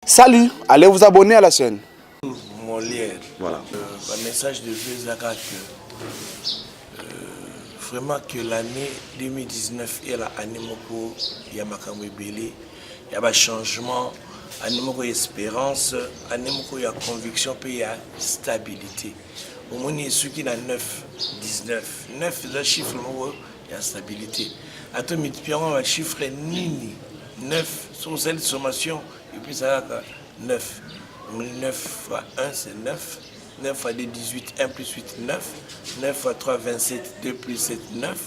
Salut, allez vous abonner à la chaîne. Molière. Voilà. Un message de Zaka vraiment que l'année 2019 est l'année où il y a il y a un changement, année où il y a espérance, année où il y a conviction, puis il y a stabilité. Au moins, il y a ceux qui ont 9, 19. 9, c'est un chiffre où il y a stabilité. À tout le monde, un chiffre nini. 9, sur cette sommation, et puis ça va 9. 9 fois 1, c'est 9. 9 fois 2, 18, 1 plus 8, 9. 9 fois 3, 27, 2 plus 7, 9.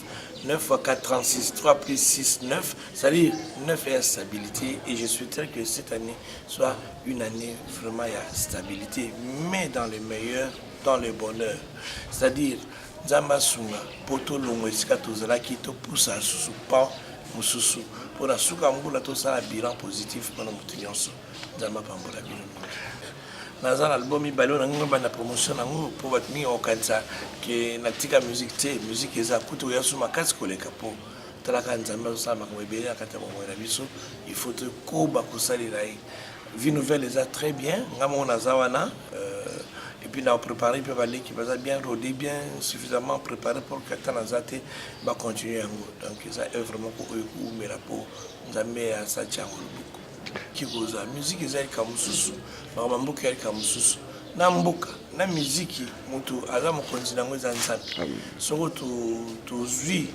9 fois 4, 36, 3 plus 6, 9. C'est-à-dire 9 est la stabilité. Et je souhaiterais que cette année soit une année vraiment à stabilité, mais dans le meilleur, dans le bonheur. C'est-à-dire, Zamba Sunga, Poto Longo, Eskatozala, qui te pousse à sous-pas, Moussousou. Pour la Soukamboula, tout ça, un bilan positif pour nous tenir ça. Zamba Pambola bilan. Dans un album, il y a une promotion pour votre mis au Kansa, qui est la musique, musique qui est à côté de ma casque, les capots. Il faut te couper pour ça. Vie nouvelle est très bien. Et puis, nous avons préparé qui va bien rodé, bien suffisamment préparé pour que Tanazate va continuer. Donc, ça est vraiment pour eux, mais la peau, nous avons mis à ça. La musique est comme sous, mamambuka est comme sous. Nambuka, na musique, mutu, azam continue à nous so to zui,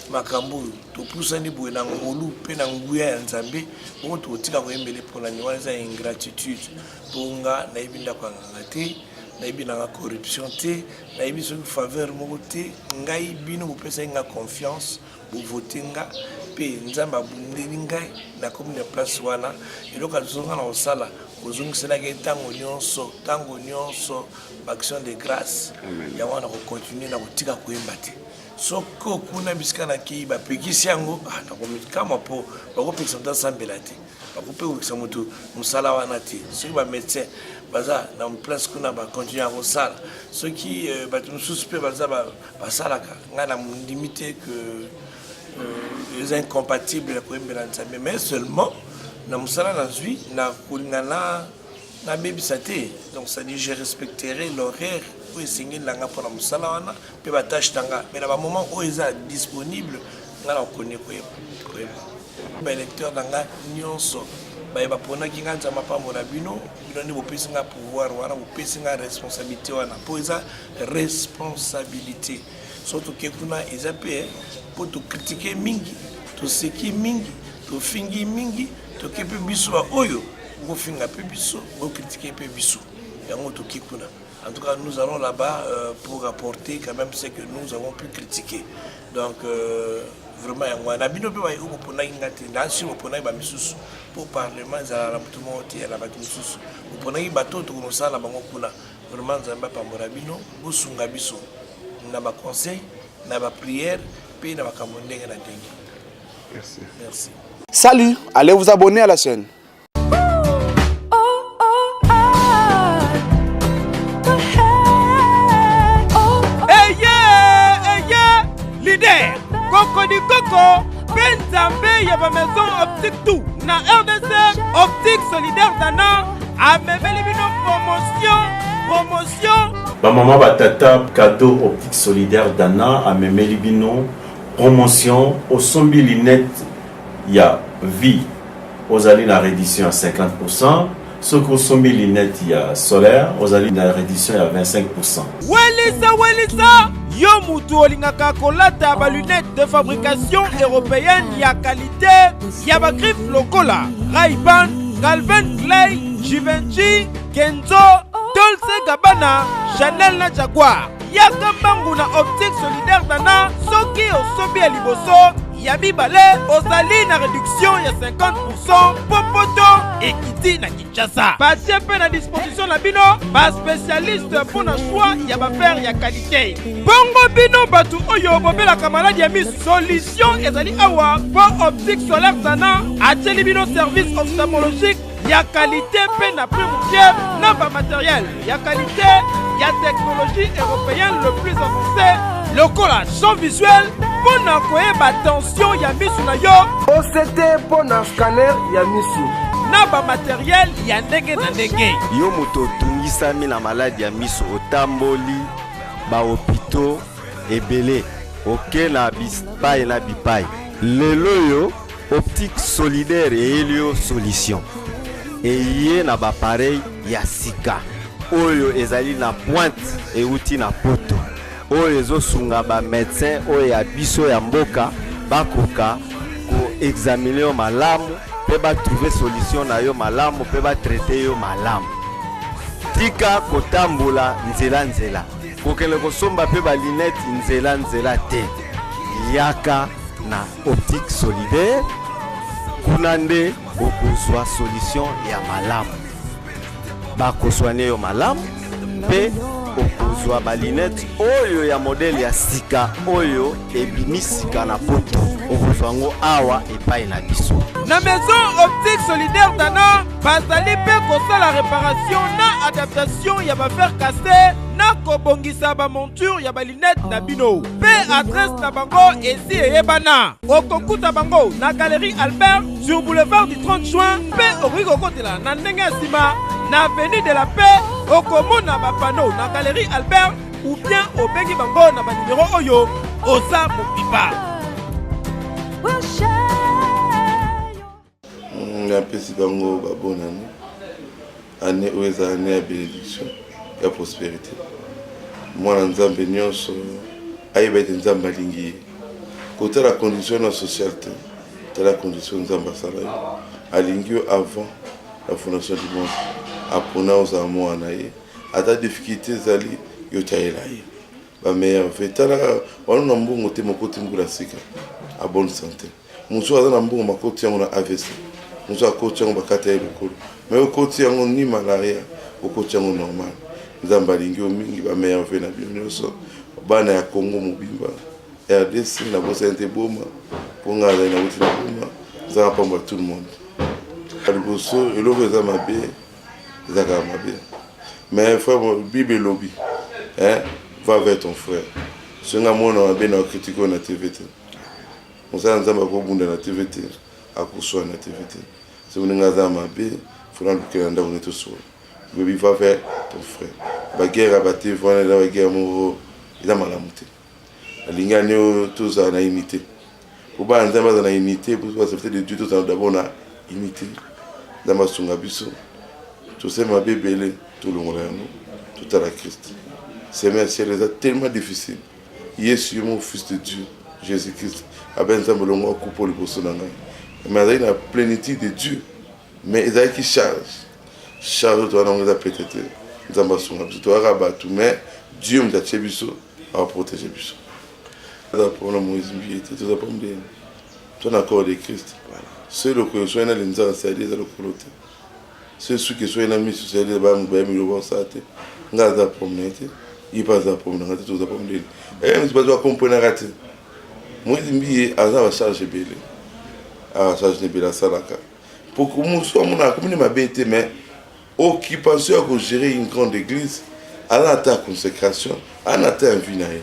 makambu, to poussani boué na ngolu, pe na nguya nzambe, mutu tika kwembele pour la nuance ingratitude, tunga na ibinda kwa ngati. Naibi na corruption te, naibi sur faveur moté, ngai bino vous pesa nga confiance, vous votez nga, pe nzamba bundeli ngai na comme de place wana, et donc azonga na osala, ozungu sela ke tango nyonso, action de grâce, ya wana ko continuer na kotika koyemba te. Soko kuna bisika na ki ba pekisi yango, na komika mapo, ba ko pekisa sambela te. Ba ko pekisa mutu musala wana te. Sur ba médecin baza na place kuna ba continuer à ça ceux qui nous suspect baza ba salaka ngana limité que les incompatibles mais seulement na musala na zui na kulingana na bebisate donc ça dit je respecterai l'horaire pour essayer langa pour la musala wana pe ba tâche tanga mais na ba moment où ils sont disponibles ngana connaît ko ba lecteur danga nyonso ba pona ki nganja mapambo na bino bino bo pesi nga pouvoir wana bo pesi nga responsabilité wana po eza responsabilité surtout que kuna eza pe pour to critiquer mingi to seki mingi to fingi mingi to kepe biso oyo go finga pe biso go critiquer pe biso yango to kikuna. En tout cas, nous allons là-bas pour apporter quand même ce que nous avons pu critiquer. Donc, vraiment, on a bien obéi au Pona Ingati, dans le Pona Bamissus, pour Parlement, à la Mutumoti, à la Batusus, au Pona Bateau, tout le monde, la Bangopuna, vraiment, Zamba Pamorabino, Busungabiso. N'a pas conseil, n'a pas prière, puis n'a pas commandé à la dengue. Merci. Merci. Salut, allez vous abonner à la chaîne. Coco du Coco, Benzambé, y'a ma maison optique tout. Na RDC, optique solidaire d'Anna, à Mebelibino promotion. Ba maman batata cadeau optique solidaire d'Anna, à Mebelibino promotion. Au sombi lunettes, il y a vie. Aux allées la réédition à 50%. Ce qu'au sombi lunettes, il y a solaire. Aux allées la réédition à 25%. Welisa. Yo mutu olingaka kolata ba lunettes de fabrication européenne ya qualité ya ba griffe lokola Ray-Ban, Calvin Klein, Givenchy, Kenzo, Dolce Gabbana, Chanel na Jaguar. Yaka bangu na optique solidaire dana soki osobi ya liboso ya mibale ozali na réduction ya 50% popoto ekiti na Kinshasa. Patie pe na disposition na bino ba spécialiste pour na choix ya ba verre ya qualité. Bongo bino batu oyo bobelaka maladi ya misu solution ezali awa pour optique solaire dana ateli bino service ophtalmologique ya qualité pe na prix moutier na ba matériel ya qualité ya technologie européenne le plus avancé lokola champ visuel pour na koyeba tension ya misu na yo OCT pour na scanner ya misu na bamateriel ya ndenge na ndenge. Yo moto tungisami na maladi ya miso otamboli ba hôpitaux ebele oke na bipai na bipai. Lelo yo Optique Solidaire et Helio Solution eye na bapareil ya sika oyo ezali na pointe euti na poto oyo ezosunga ba médecin oyo ya biso ya mboka bakoka ko examiner yo malamu pe ba trouver solution na yo malamu pe ba traiter yo malamu. Tika kotambola nzela kokele kosomba pe ba lunette nzela te yaka na Optique Solidaire kunande okozwa solution ya malamu bakoswane yo malamu pe okozwa balinete oyo ya modele ya sika oyo ebimisika na poto okozwa ngo awa epai na biso na maison Optique Solidaire Dana bazali pe kosala réparation na adaptation ya bafer cassé na kobongisa ba monture ya balinete na bino pe adresse na bango esi eyebana okokuta bango na galerie Albert sur boulevard du 30 juin pe okikokotela na ndenge ya nsima na avenue de la paix okomona bapano na galerie Albert ou bien obengi bango na banimero oyo oza mopipa. Napesi bango babona année oyo eza année ya bénédiction ya prospérité. Mwana nzambe nyonso ayeba ete nzambe alingi ye kotala condition na sociale te tala condition nzambe asala yo alingi yo avant la fondation du monde apona ozala mwana ye ata difficulté ezali yo tayela ye bameilleur ve tala wana na mbongo te mokoti mbula sika a bonne santé mosu aza na mbongo makoti yango na AVC mosu akoti yango bakata ye lokolo mais okoti yango ni malaria okoti yango normal nzambe alingi yo mingi bameilleur ve na bino nyonso bana ya Congo mobimba RDC na bosente boma ponga na wuti na boma za pamba tout le monde aliboso eloko eza mabe ezaka mabe mais frère Bible lobby va vers ton frère songa mona mabe na critique na TVT mosala nzamba ko bunda na TVT akuswa na TVT c'est une ngaza mabe fona lukela ndako neto so bébé va vers ton frère ba guerre abaté voilà la guerre mo eza malamu te alinga nyo toza na unité pour ba nzamba na unité pour se faire de Dieu tout d'abord na unité dans sunga biso tout c'est ma bébé tout le monde tout à la Christ c'est merci c'est tellement difficile Yesu mon fils de Dieu Jésus-Christ a ben nzamba longo coupo le bosso na ngai mais il a la plénitude de Dieu mais il a qui charge toi non ça peut-être nzamba sunga biso toi rabatu mais Dieu m'a tché biso a protéger biso ça pour la Moïse biete tout ça pour me ton accord de Christ c'est le que soit na linza ça dit ça le colote c'est ce que soit na mis sur les ba mu ba mi lo ça te ngaza promenade il pas ça promenade tout ça pour me et nous pas doit comprendre rater Moïse bié aza va charger belé a charger belé salaka pour que nous soit mon comme ma bête mais occupation à gérer une grande église à la consécration à la vie naïe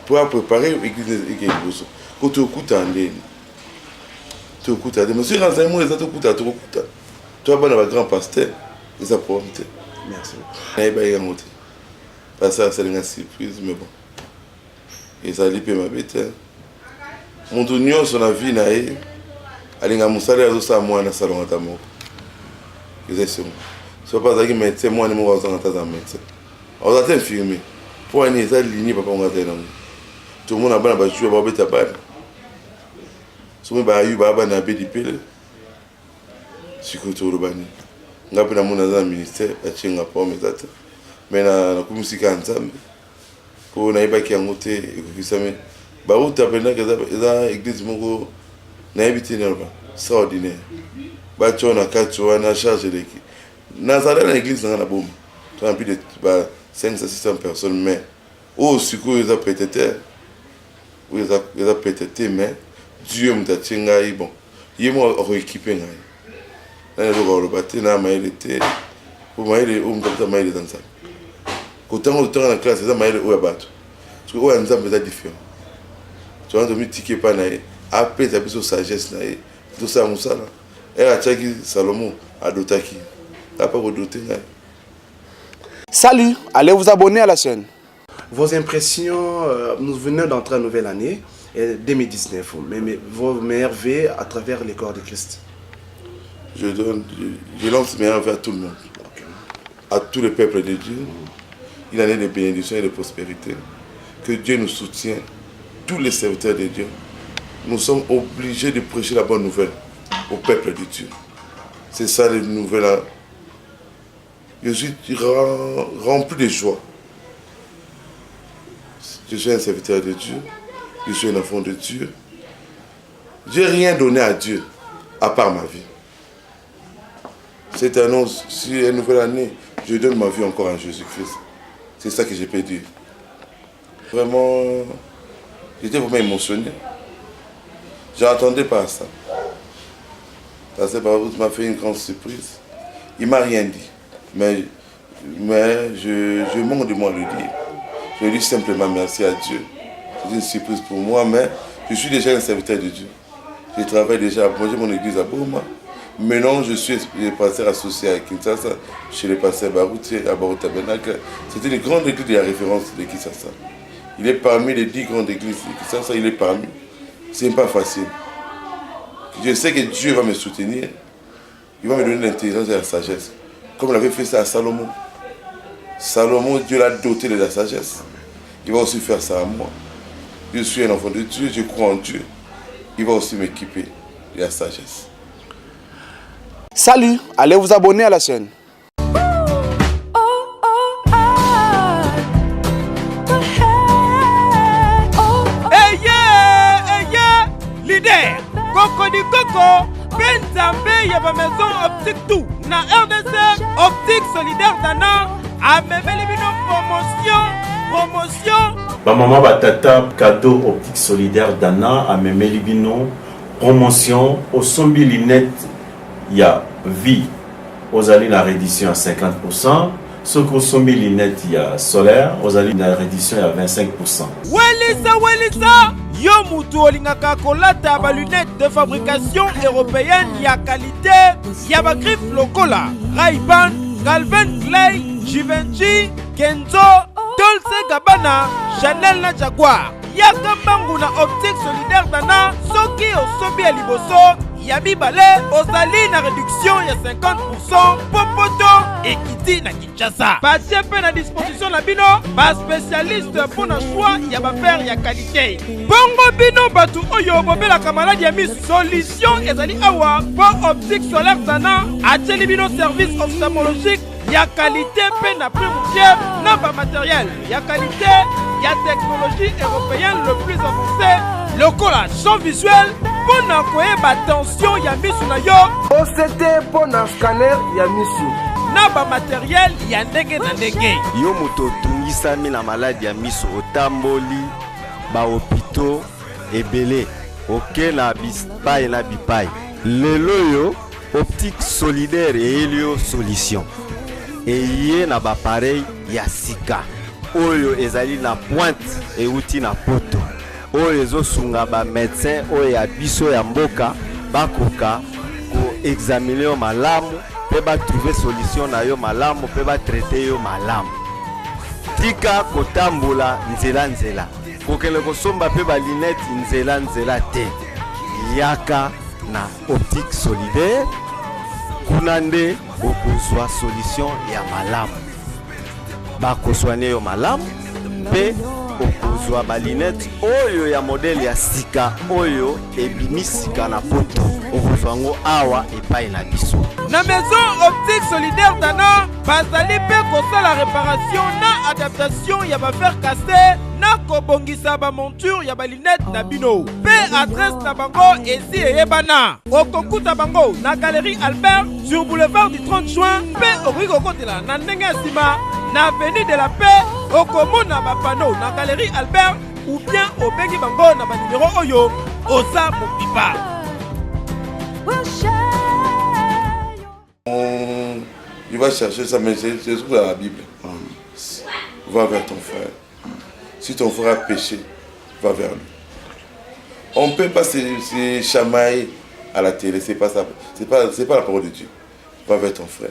pour préparer l'église église quand tu écoutes en ligne tu écoutes à monsieur Ranzamo les autres écoutes à tout écoute toi bon avec grand pasteur ils a prompté merci et ben il a monté parce que c'est une surprise mais bon et ça lui ma bête mon donnion sur la vie naïe alinga musala azo sa mwana salon atamo exactement soit pas ça qui médecin moi ni moi dans ta médecin on a été infirmier pour une eza ligne papa on a été non tout le monde a bana ba jouer ba beta ba somme ba yu ba na be di pele sikoto rubani ngapi na mona za ministère a chinga pa mezata mena na kumusika nzambe ko na ibaki yango te ekisame ba utapenda kaza église moko na ebiti nerba extraordinaire ba chona kacho na charge leki na zala na église na bomba tu as plus de 500-600 personnes mais oh siko ils a peut-être ils a peut-être mais Dieu m'a tchenga bon il m'a rééquipé ngai na le batté na maile était pour maile on m'a maile dans ça quand on est en classe ça maile ou abattu parce que ouais nzambe est différent tu as entendu ticket pas naïe après ça besoin sagesse naïe tout ça musala Et à Tchaki, Salomon, à Dotaki. T'as pas redoté. Salut, allez vous abonner à la chaîne. Vos impressions, nous venons d'entrer en nouvelle année, 2019, mais vos meilleurs vœux à travers les corps de Christ. Je lance mes envers à tout le monde, à tous les peuples de Dieu, une année de bénédiction et de prospérité. Que Dieu nous soutienne, tous les serviteurs de Dieu. Nous sommes obligés de prêcher la bonne nouvelle au peuple de Dieu. C'est ça les nouvelles. Je suis rempli de joie. Je suis un serviteur de Dieu, je suis un enfant de Dieu. Je n'ai rien donné à Dieu à part ma vie. Cette annonce, si une nouvelle année, je donne ma vie encore à Jésus-Christ. C'est ça que je peux dire. Vraiment, j'étais vraiment émotionné. Je n'attendais pas à ça. Parce que Baroud m'a fait une grande surprise. Il ne m'a rien dit. Mais je manque de moi le dire. Je dis simplement merci à Dieu. C'est une surprise pour moi, mais je suis déjà un serviteur de Dieu. Je travaille déjà à mon église à Boma. Maintenant, je suis le pasteur associé à Kinshasa, chez le pasteur Baroutier, à Barou Tabernacle. C'était une grande église de la référence de Kinshasa. Il est parmi les 10 grandes églises de Kinshasa, il est parmi. Ce n'est pas facile. Je sais que Dieu va me soutenir. Il va me donner l'intelligence et la sagesse. Comme il avait fait ça à Salomon. Salomon, Dieu l'a doté de la sagesse. Il va aussi faire ça à moi. Je suis un enfant de Dieu, je crois en Dieu. Il va aussi m'équiper de la sagesse. Salut, allez vous abonner à la chaîne. Leader, Coco di Coco, Benzambe, Yaba Maison Optique tout, na RDC, Optique Solidaire Dana, a Memelibino promotion. Maman Batata, cadeau Optique Solidaire Dana, a Memelibino, promotion, au Sombi Linette, il y a vie, aux allées la réédition à 50%. Ce qu'au Sombi Linette, il y a solaire, aux allées la réédition à 25%. Welisa, yo mutu olingaka kolata ba lunettes de fabrication européenne ya qualité, ya ba griffe lokola, Ray-Ban, Calvin Klein, Givenchy, Kenzo, Dolce Gabbana, Chanel na Jaguar. Yaka bangu na Optique Solidaire Dana, soki osobi ya liboso, ya mibale, ozali na réduction ya 50%, popoto, ekiti na Kinshasa. Patie pe na disposition na bino, ba spécialiste pour na choix ya ba fer ya qualité. Bongo bino batu oyo bobelaka maladi ya misu, solution ezali awa, po Optique Solaire Dana, atieli bino service ophtalmologique ya qualité pe na prix routier, na ba matériel ya qualité, ya technologie européenne le plus avancé, lokola champ visuel, pour na koyeba tension ya misu na yo, OCT pour na scanner ya misu. na ba matériel ya ndenge na ndenge. Yo moto tungisami na maladi ya miso otamboli ba hôpitaux ebele oke na bipai na bipai. Lelo yo Optique Solidaire et Helio Solution. Eye na ba pareil ya sika. Oyo ezali na pointe et outi na poto. Oyo ezosunga ba médecin oyo ya biso ya mboka bakoka ko examiner yo malamu pe ba trouver solution na yo malamu pe ba traiter yo malamu. Tika kotambola nzela kokele kosomba pe ba lunette nzela te. Yaka na Optique Solidaire kunande okozwa solution ya malamu. Bakoswane yo malamu pe okozwa ba lunette oyo ya modèle ya sika oyo ebimisika na poto okozwa ngo awa epai na biso. Na maison Optique Solidaire Dana, bazali pe kosala réparation na adaptation ya ba fer cassé, na kobongisa ba monture ya ba lunette na bino. Pe adresse na bango ezi eyebana. Okokuta bango na Galerie Albert sur boulevard du 30 juin, pe oriko kotela na ndenge sima na avenue de la Paix, okomona ba panneau na Galerie Albert ou bien obengi bango na ba numéro oyo oza mopipa. Il va chercher ça, mais c'est trouvé dans la Bible. Va vers ton frère. Si ton frère a péché, va vers lui. On ne peut pas se chamailler à la télé, c'est pas ça. C'est pas la parole de Dieu. Va vers ton frère.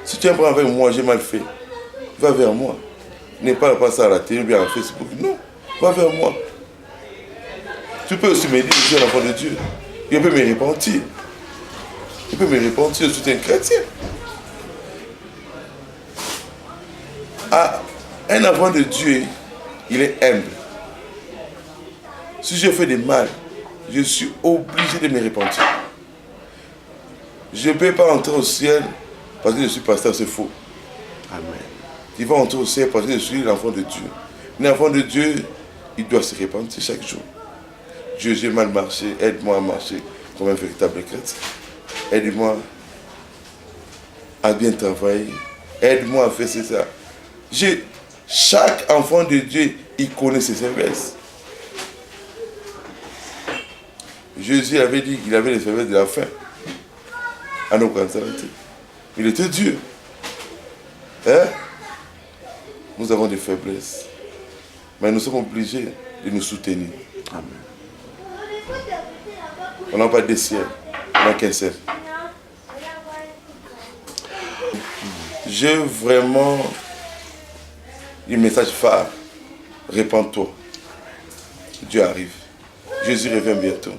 Si tu es un problème avec moi, j'ai mal fait. Va vers moi. N'est pas ça à la télé ou bien à Facebook. Non, va vers moi. Tu peux aussi me dire que je suis un enfant de Dieu. Je peux me repentir. Je peux me repentir, je suis un chrétien. Ah, un enfant de Dieu, il est humble. Si je fais du mal, je suis obligé de me repentir. Je ne peux pas entrer au ciel parce que je suis pasteur, c'est faux. Amen. Il va entrer au ciel parce que je suis l'enfant de Dieu. L'enfant de Dieu, il doit se repentir chaque jour. Dieu, j'ai mal marché, aide-moi à marcher comme un véritable chrétien. Aide-moi à bien travailler. Aide-moi à faire ça. Chaque enfant de Dieu, il connaît ses faiblesses. Jésus avait dit qu'il avait les faiblesses de la faim. À nos grandes arrêtés. Il était Dieu. Hein? Nous avons des faiblesses. Mais nous sommes obligés de nous soutenir. Amen. On n'a pas de ciel. On n'a qu'un seul. J'ai vraiment un message phare. Répands-toi. Dieu arrive. Jésus revient bientôt.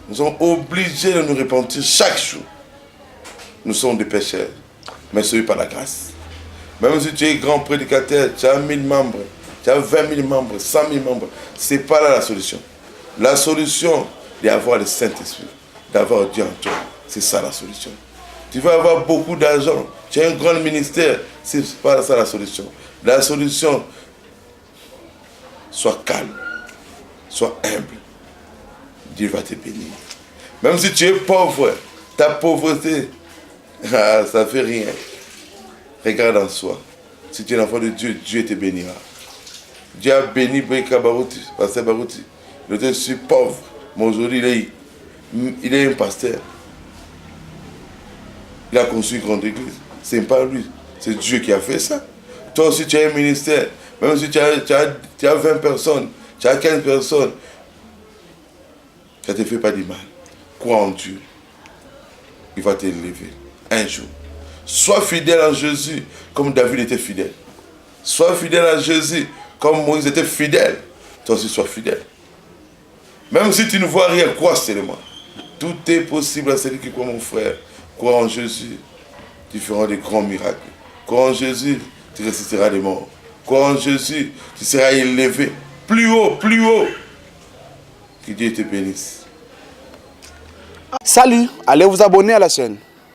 Nous sommes obligés de nous repentir chaque jour. Nous sommes des pécheurs, mais sauvés par la grâce. Même si tu es grand prédicateur, tu as 1000 membres, tu as 20 000 membres, 100 000 membres, ce n'est pas là la solution. La solution, c'est d'avoir le Saint-Esprit, d'avoir Dieu en toi. C'est ça la solution. Tu vas avoir beaucoup d'argent, tu as un grand ministère, ce n'est pas ça la solution. La solution, sois calme, sois humble. Dieu va te bénir. Même si tu es pauvre, ta pauvreté, ça ne fait rien. Regarde en soi. Si tu es un enfant de Dieu, Dieu te bénira. Dieu a béni Breka Barouti, pasteur Barouti. Il était si pauvre, mais aujourd'hui, il est un pasteur. Il a construit une grande église. Ce n'est pas lui, c'est Dieu qui a fait ça. Toi aussi, tu as un ministère. Même si tu as 20 personnes, tu as 15 personnes, ça ne te fait pas du mal. Crois en Dieu. Il va t'élever un jour. Sois fidèle en Jésus comme David était fidèle. Sois fidèle à Jésus comme Moïse était fidèle. Toi aussi, sois fidèle. Même si tu ne vois rien, crois seulement. Tout est possible à celui qui croit, mon frère. Crois en Jésus, tu feras des grands miracles. Crois en Jésus, tu ressusciteras des morts. Crois en Jésus, tu seras élevé plus haut, plus haut. Que Dieu te bénisse. Salut, allez vous abonner à la chaîne.